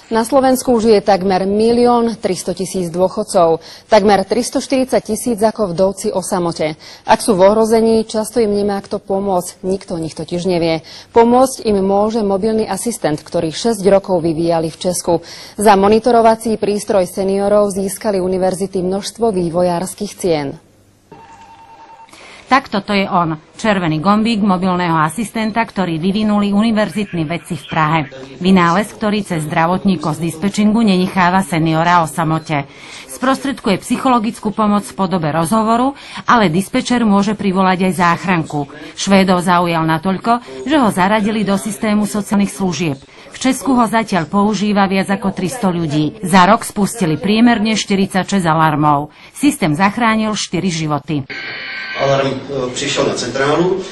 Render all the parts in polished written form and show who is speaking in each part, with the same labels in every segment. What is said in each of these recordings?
Speaker 1: Na Slovensku žije takmer 1 300 000 dôchodcov, takmer 340 000 ako vdovci o samote. Ak sú v ohrození, často im nemá kto pomôcť, nikto o nich totiž nevie. Pomôcť im môže mobilný asistent, ktorý 6 rokov vyvíjali v Česku. Za monitorovací prístroj seniorov získali univerzity množstvo vývojárskych cien.
Speaker 2: Tak toto je on, červený gombík mobilného asistenta, ktorý vyvinuli univerzitní vedci v Prahe. Vynález, ktorý cez zdravotníkov z dispečingu nenecháva seniora o samote. Sprostredkuje psychologickú pomoc v podobe rozhovoru, ale dispečer môže privolať aj záchranku. Švédov zaujal natoľko, že ho zaradili do systému sociálnych služieb. V Česku ho zatiaľ používa viac ako 300 ľudí. Za rok spustili priemerne 46 alarmov. Systém zachránil 4 životy.
Speaker 3: Alarm prišiel na centrálu.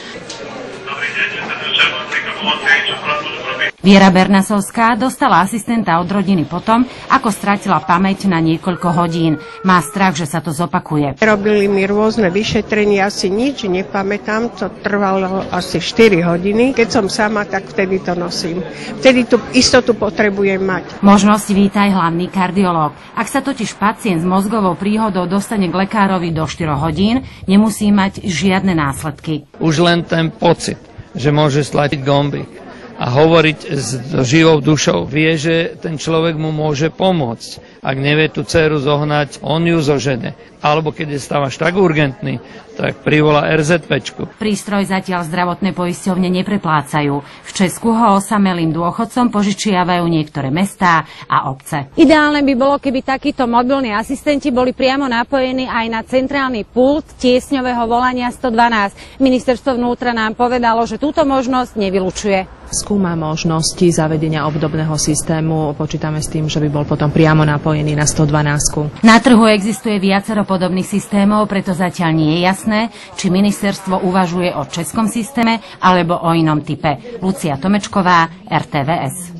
Speaker 2: Viera Bernasovská dostala asistenta od rodiny potom, ako stratila pamäť na niekoľko hodín. Má strach, že sa to zopakuje.
Speaker 4: Robili mi rôzne vyšetrenia, asi nič nepamätám, to trvalo asi 4 hodiny. Keď som sama, tak vtedy to nosím. Vtedy tú istotu potrebujem mať.
Speaker 2: Možnosť víta aj hlavný kardiológ. Ak sa totiž pacient s mozgovou príhodou dostane k lekárovi do 4 hodín, nemusí mať žiadne následky.
Speaker 5: Už len ten pocit, že môže stlačiť gombík a hovoriť s živou dušou. Vie, že ten človek mu môže pomôcť. Ak nevie tú dceru zohnať, on ju zožene. Alebo keď je stav až tak urgentný, tak privolá RZPčku.
Speaker 2: Prístroj zatiaľ zdravotné poisťovne nepreplácajú. V Česku ho osamelým dôchodcom požičiavajú niektoré mestá a obce.
Speaker 6: Ideálne by bolo, keby takíto mobilní asistenti boli priamo napojení aj na centrálny pult tiesňového volania 112. Ministerstvo vnútra nám povedalo, že túto možnosť nevylučuje.
Speaker 7: Skúma možnosti zavedenia obdobného systému. Počítame s tým, že by bol potom priamo napojený na 112.
Speaker 2: Na trhu existuje viacero podobných systémov, preto zatiaľ nie je jasné, či ministerstvo uvažuje o českom systéme alebo o inom type. Lucia Tomečková, RTVS.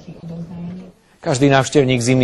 Speaker 8: Každý návštevník zimy